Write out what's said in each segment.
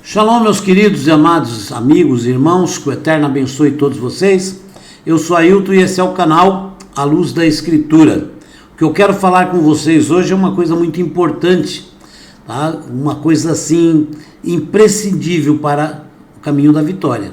Shalom, meus queridos e amados amigos e irmãos, que o Eterno abençoe todos vocês. Eu sou Ailton e esse é o canal A Luz da Escritura. O que eu quero falar com vocês hoje é uma coisa muito importante, tá? Uma coisa assim imprescindível para o caminho da vitória.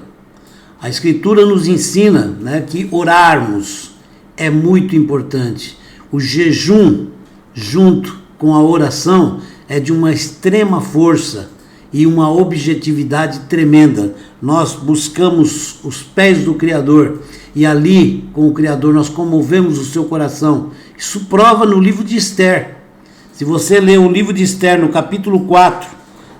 A Escritura nos ensina, né, que orarmos é muito importante. O jejum junto com a oração é de uma extrema força e uma objetividade tremenda. Nós buscamos os pés do Criador e ali, com o Criador, nós comovemos o seu coração. Isso prova no livro de Esther. Se você ler o livro de Esther no capítulo 4,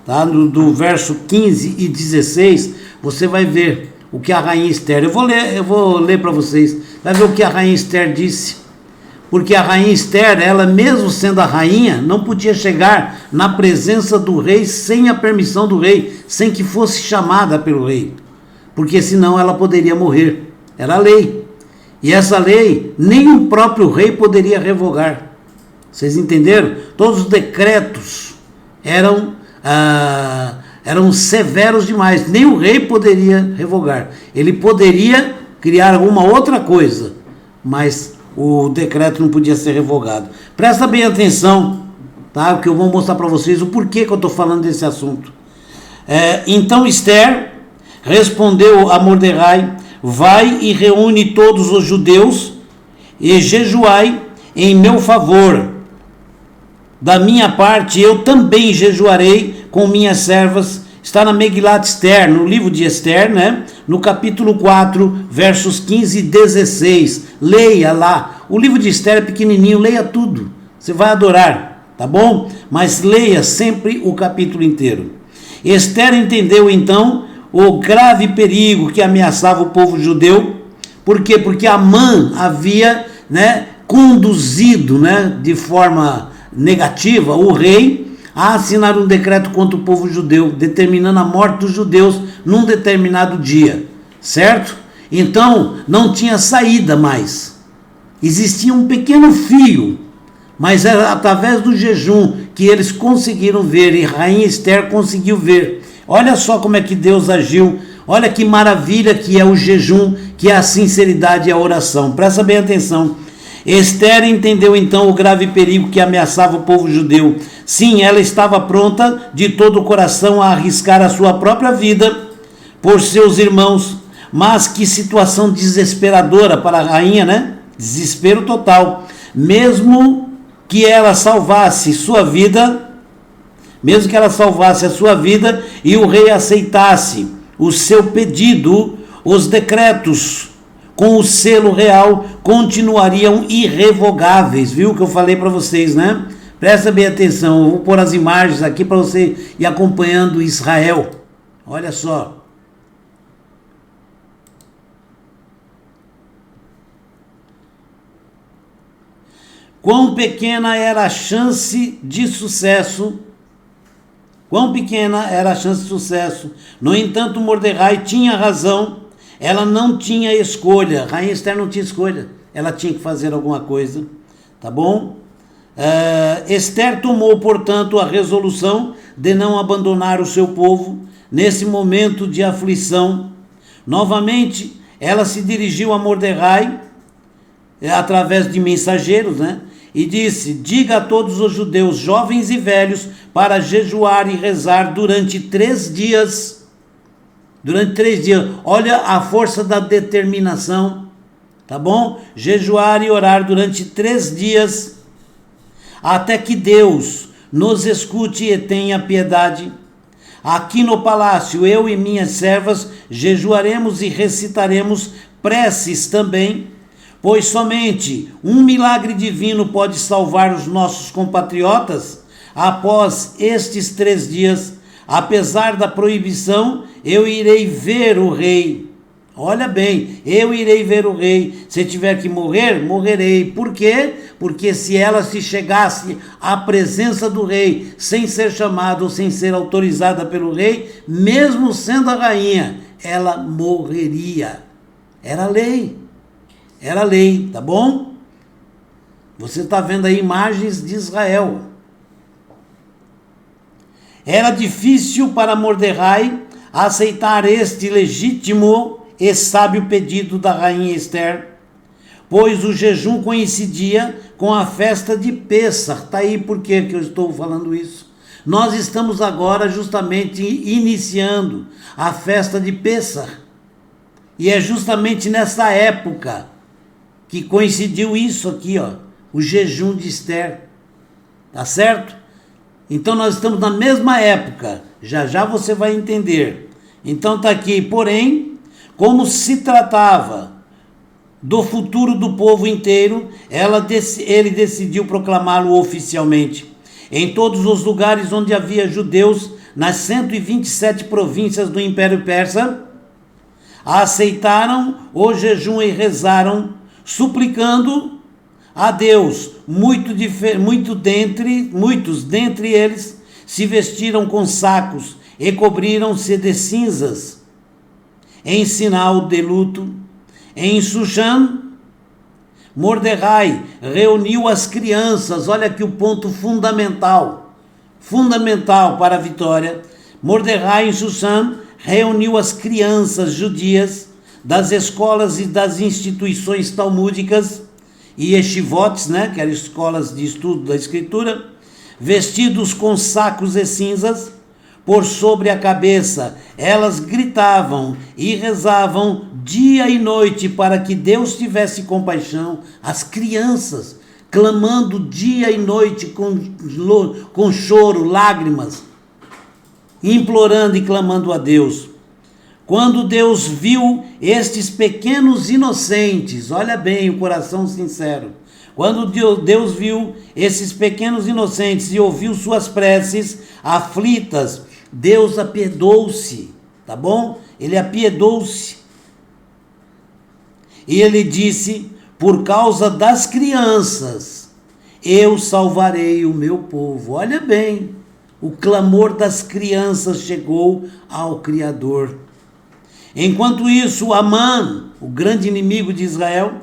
tá? do verso 15 e 16, você vai ver o que a rainha Esther... Eu vou ler para vocês. Vai ver o que a rainha Esther disse. Porque a rainha Esther, ela mesmo sendo a rainha, não podia chegar na presença do rei sem a permissão do rei, sem que fosse chamada pelo rei, porque senão ela poderia morrer. Era a lei. E essa lei, nem o próprio rei poderia revogar. Vocês entenderam? Todos os decretos eram severos demais. Nem o rei poderia revogar. Ele poderia criar alguma outra coisa, mas o decreto não podia ser revogado. Presta bem atenção, tá? Porque eu vou mostrar para vocês o porquê que eu estou falando desse assunto. Então Esther respondeu a Mordecai: vai e reúne todos os judeus e jejuai em meu favor. Da minha parte, eu também jejuarei com minhas servas. Está na Megilat Esther, no livro de Esther, né? No capítulo 4, versos 15 e 16. Leia lá. O livro de Esther é pequenininho, leia tudo. Você vai adorar, tá bom? Mas leia sempre o capítulo inteiro. Esther entendeu então o grave perigo que ameaçava o povo judeu. Por quê? Porque Amã havia, né, conduzido, né, de forma negativa o rei a assinar um decreto contra o povo judeu, determinando a morte dos judeus num determinado dia, certo? Então, não tinha saída mais. Existia um pequeno fio, mas era através do jejum que eles conseguiram ver, e a rainha Esther conseguiu ver. Olha só como é que Deus agiu, olha que maravilha que é o jejum, que é a sinceridade e a oração. Presta bem atenção. Esther entendeu então o grave perigo que ameaçava o povo judeu. Sim, ela estava pronta de todo o coração a arriscar a sua própria vida por seus irmãos. Mas que situação desesperadora para a rainha, né? Desespero total. Mesmo que ela salvasse sua vida, mesmo que ela salvasse a sua vida e o rei aceitasse o seu pedido, os decretos com o selo real continuariam irrevogáveis, viu o que eu falei para vocês, né? Presta bem atenção, eu vou pôr as imagens aqui para você ir acompanhando Israel. Olha só. Quão pequena era a chance de sucesso. Quão pequena era a chance de sucesso. No entanto, Mordecai tinha razão. Ela não tinha escolha, a rainha Esther não tinha escolha, ela tinha que fazer alguma coisa, tá bom? Esther tomou, portanto, a resolução de não abandonar o seu povo nesse momento de aflição. Novamente, ela se dirigiu a Mordecai, através de mensageiros, né? E disse: diga a todos os judeus, jovens e velhos, para jejuar e rezar durante 3 dias. Durante 3 dias, olha a força da determinação, tá bom? Jejuar e orar durante 3 dias, até que Deus nos escute e tenha piedade. Aqui no palácio, eu e minhas servas jejuaremos e recitaremos preces também, pois somente um milagre divino pode salvar os nossos compatriotas após estes 3 dias. Apesar da proibição, eu irei ver o rei. Olha bem, eu irei ver o rei. Se tiver que morrer, morrerei. Por quê? Porque se ela se chegasse à presença do rei, sem ser chamada ou sem ser autorizada pelo rei, mesmo sendo a rainha, ela morreria. Era lei. Era lei, tá bom? Você está vendo aí imagens de Israel. Era difícil para Mordecai aceitar este legítimo e sábio pedido da rainha Esther, pois o jejum coincidia com a festa de Pêssar. Está aí por que eu estou falando isso. Nós estamos agora justamente iniciando a festa de Pêssar. E é justamente nessa época que coincidiu isso aqui, ó, o jejum de Esther. Tá certo? Então nós estamos na mesma época. Já já você vai entender. Então está aqui, porém, como se tratava do futuro do povo inteiro, ele decidiu proclamá-lo oficialmente. Em todos os lugares onde havia judeus, nas 127 províncias do Império Persa, aceitaram o jejum e rezaram, suplicando a Deus. Muitos dentre eles se vestiram com sacos e cobriram-se de cinzas, em sinal de luto. Em Susã, Mordecai reuniu as crianças. Olha aqui o ponto fundamental para a vitória. Mordecai, em Susã, reuniu as crianças judias das escolas e das instituições talmúdicas e yeshivotes, que eram escolas de estudo da escritura, vestidos com sacos e cinzas por sobre a cabeça. Elas gritavam e rezavam dia e noite para que Deus tivesse compaixão. As crianças clamando dia e noite com choro, lágrimas, implorando e clamando a Deus. Quando Deus viu estes pequenos inocentes, olha bem o coração sincero, quando Deus viu esses pequenos inocentes e ouviu suas preces aflitas, Deus apiedou-se, tá bom? Ele apiedou-se. E ele disse: por causa das crianças, eu salvarei o meu povo. Olha bem, o clamor das crianças chegou ao Criador. Enquanto isso, Amã, o grande inimigo de Israel,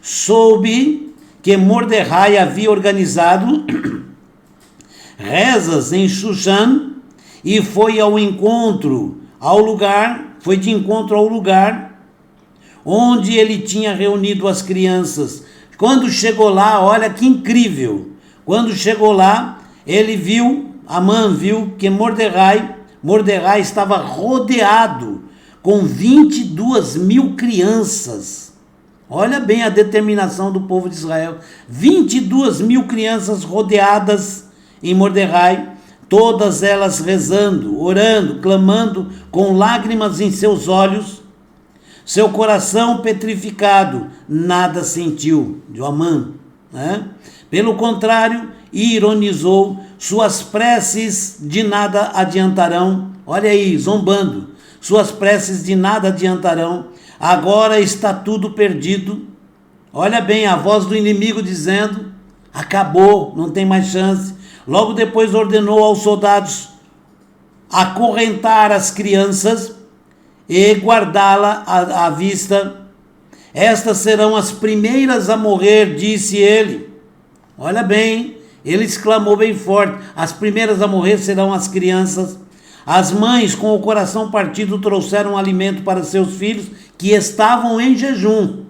soube que Mordecai havia organizado rezas em Susã e foi de encontro ao lugar onde ele tinha reunido as crianças. Quando chegou lá, olha que incrível, quando chegou lá, Amã viu que Mordecai estava rodeado com 22.000 crianças. Olha bem a determinação do povo de Israel. 22.000 crianças rodeadas em Mordecai, todas elas rezando, orando, clamando, com lágrimas em seus olhos. Seu coração petrificado nada sentiu, de Amã, Pelo contrário, ironizou, suas preces de nada adiantarão. Olha aí, zombando. Suas preces de nada adiantarão, agora está tudo perdido. Olha bem, a voz do inimigo dizendo: acabou, não tem mais chance. Logo depois ordenou aos soldados acorrentar as crianças e guardá-la à vista. Estas serão as primeiras a morrer, disse ele. Olha bem, ele exclamou bem forte: as primeiras a morrer serão as crianças. As mães, com o coração partido, trouxeram alimento para seus filhos que estavam em jejum.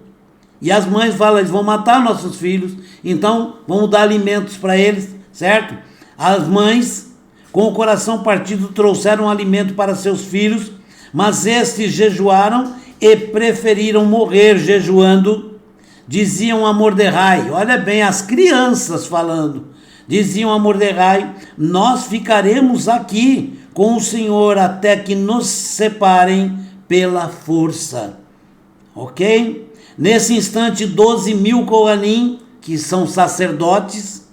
E as mães falam: eles vão matar nossos filhos, então vamos dar alimentos para eles, certo? As mães, com o coração partido, trouxeram alimento para seus filhos, mas estes jejuaram e preferiram morrer jejuando. Diziam a Mordecai, olha bem, as crianças falando, diziam a Mordecai: nós ficaremos aqui com o Senhor até que nos separem pela força. Ok? Nesse instante, 12.000 Kohanim, que são sacerdotes,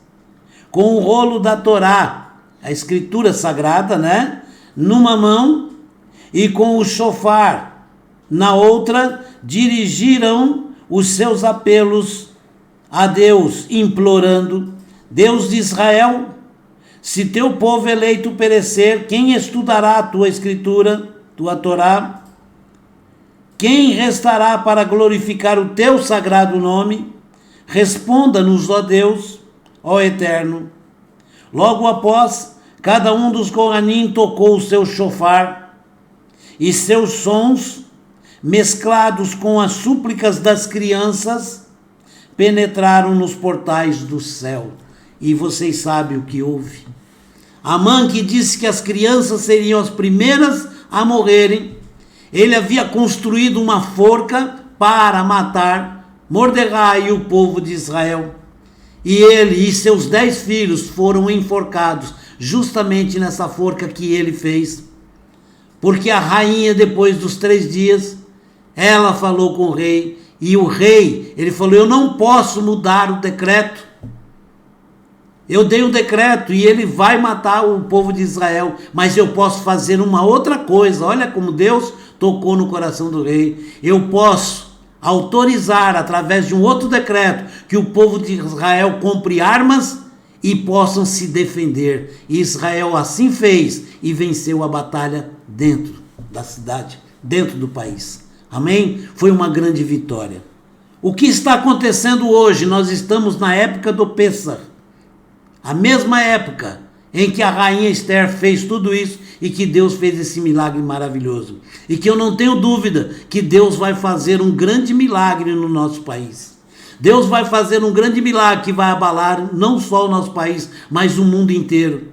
com o rolo da Torá, a escritura sagrada, numa mão, e com o shofar na outra, dirigiram os seus apelos a Deus, implorando: Deus de Israel, se teu povo eleito perecer, quem estudará a tua escritura, tua Torá? Quem restará para glorificar o teu sagrado nome? Responda-nos, ó Deus, ó Eterno. Logo após, cada um dos Coanim tocou o seu chofar, e seus sons, mesclados com as súplicas das crianças, penetraram nos portais do céu. E vocês sabem o que houve. Amã, que disse que as crianças seriam as primeiras a morrerem, ele havia construído uma forca para matar Mordecai e o povo de Israel. E ele e seus 10 filhos foram enforcados justamente nessa forca que ele fez. Porque a rainha, depois dos 3 dias, ela falou com o rei, e o rei, ele falou: eu não posso mudar o decreto. Eu dei um decreto e ele vai matar o povo de Israel, mas eu posso fazer uma outra coisa. Olha como Deus tocou no coração do rei. Eu posso autorizar, através de um outro decreto, que o povo de Israel compre armas e possam se defender. E Israel assim fez e venceu a batalha dentro da cidade, dentro do país. Amém? Foi uma grande vitória. O que está acontecendo hoje? Nós estamos na época do Pêssar. A mesma época em que a rainha Esther fez tudo isso e que Deus fez esse milagre maravilhoso. E que eu não tenho dúvida que Deus vai fazer um grande milagre no nosso país. Deus vai fazer um grande milagre que vai abalar não só o nosso país, mas o mundo inteiro.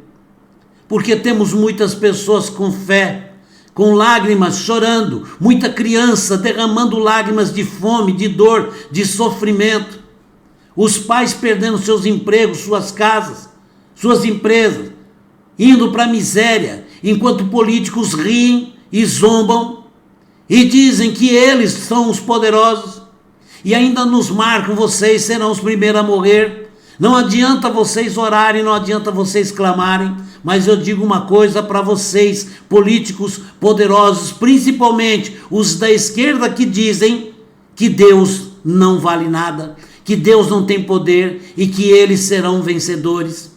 Porque temos muitas pessoas com fé, com lágrimas, chorando, muita criança derramando lágrimas de fome, de dor, de sofrimento. Os pais perdendo seus empregos, suas casas, suas empresas, indo para a miséria, enquanto políticos riem e zombam e dizem que eles são os poderosos e ainda nos marcam: vocês serão os primeiros a morrer. Não adianta vocês orarem, não adianta vocês clamarem, mas eu digo uma coisa para vocês, políticos poderosos, principalmente os da esquerda, que dizem que Deus não vale nada, que Deus não tem poder e que eles serão vencedores.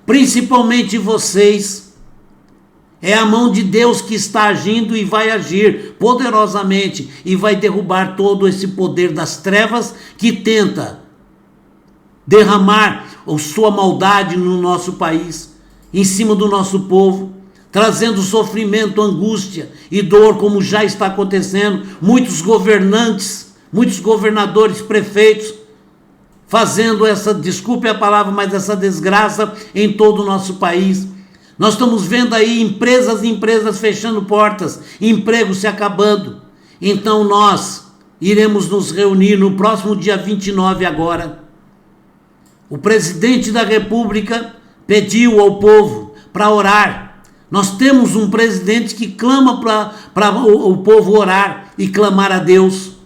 Principalmente vocês. É a mão de Deus que está agindo e vai agir poderosamente e vai derrubar todo esse poder das trevas que tenta derramar a sua maldade no nosso país, em cima do nosso povo, trazendo sofrimento, angústia e dor, como já está acontecendo. Muitos governantes, muitos governadores, prefeitos, fazendo essa, desculpe a palavra, mas essa desgraça em todo o nosso país. Nós estamos vendo aí empresas e empresas fechando portas, empregos se acabando. Então nós iremos nos reunir no próximo dia 29 agora. O presidente da República pediu ao povo para orar. Nós temos um presidente que clama para o povo orar e clamar a Deus.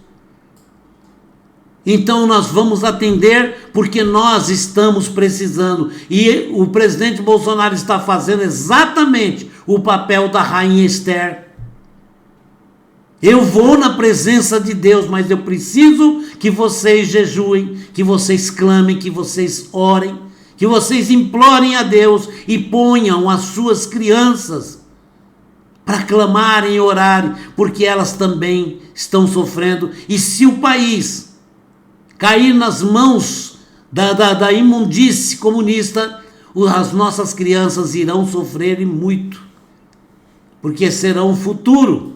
Então nós vamos atender, porque nós estamos precisando. E o presidente Bolsonaro está fazendo exatamente o papel da rainha Esther. Eu vou na presença de Deus, mas eu preciso que vocês jejuem, que vocês clamem, que vocês orem, que vocês implorem a Deus e ponham as suas crianças para clamarem e orarem, porque elas também estão sofrendo. E se o país cair nas mãos da imundície comunista, as nossas crianças irão sofrer e muito, porque serão o futuro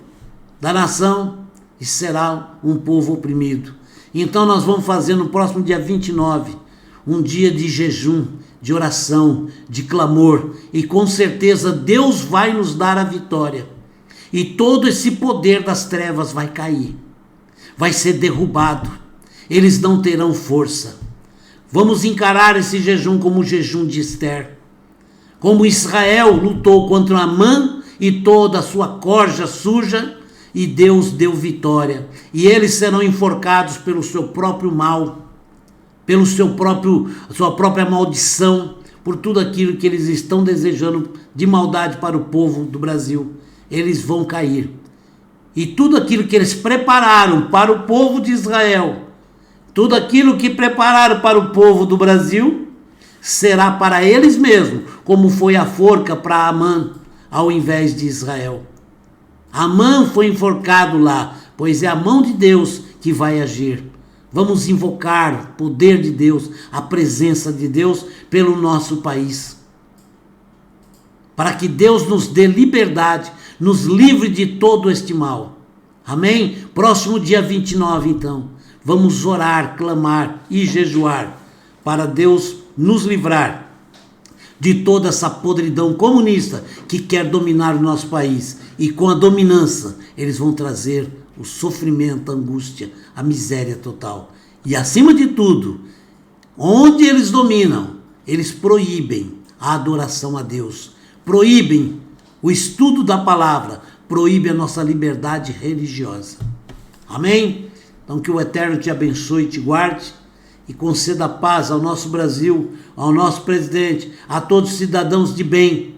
da nação e será um povo oprimido. Então nós vamos fazer no próximo dia 29 um dia de jejum, de oração, de clamor, e com certeza Deus vai nos dar a vitória, e todo esse poder das trevas vai cair, vai ser derrubado. Eles não terão força. Vamos encarar esse jejum como o jejum de Esther. Como Israel lutou contra Amã e toda a sua corja suja, e Deus deu vitória. E eles serão enforcados pelo seu próprio mal, pelo sua própria maldição, por tudo aquilo que eles estão desejando de maldade para o povo do Brasil. Eles vão cair. E tudo aquilo que eles prepararam para o povo de Israel, tudo aquilo que prepararam para o povo do Brasil, será para eles mesmos, como foi a forca para Amã, ao invés de Israel. Amã foi enforcado lá, pois é a mão de Deus que vai agir. Vamos invocar o poder de Deus, a presença de Deus pelo nosso país. para que Deus nos dê liberdade, nos livre de todo este mal. Amém? Próximo dia 29, então, vamos orar, clamar e jejuar para Deus nos livrar de toda essa podridão comunista que quer dominar o nosso país. E com a dominância, eles vão trazer o sofrimento, a angústia, a miséria total. E acima de tudo, onde eles dominam, eles proíbem a adoração a Deus, proíbem o estudo da palavra, proíbem a nossa liberdade religiosa. Amém? Então que o Eterno te abençoe e te guarde e conceda paz ao nosso Brasil, ao nosso presidente, a todos os cidadãos de bem,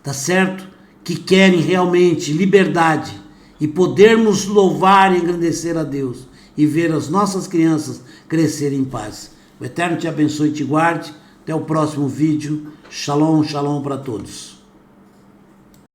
tá certo? Que querem realmente liberdade e podermos louvar e engrandecer a Deus e ver as nossas crianças crescerem em paz. O Eterno te abençoe e te guarde. Até o próximo vídeo. Shalom, shalom para todos.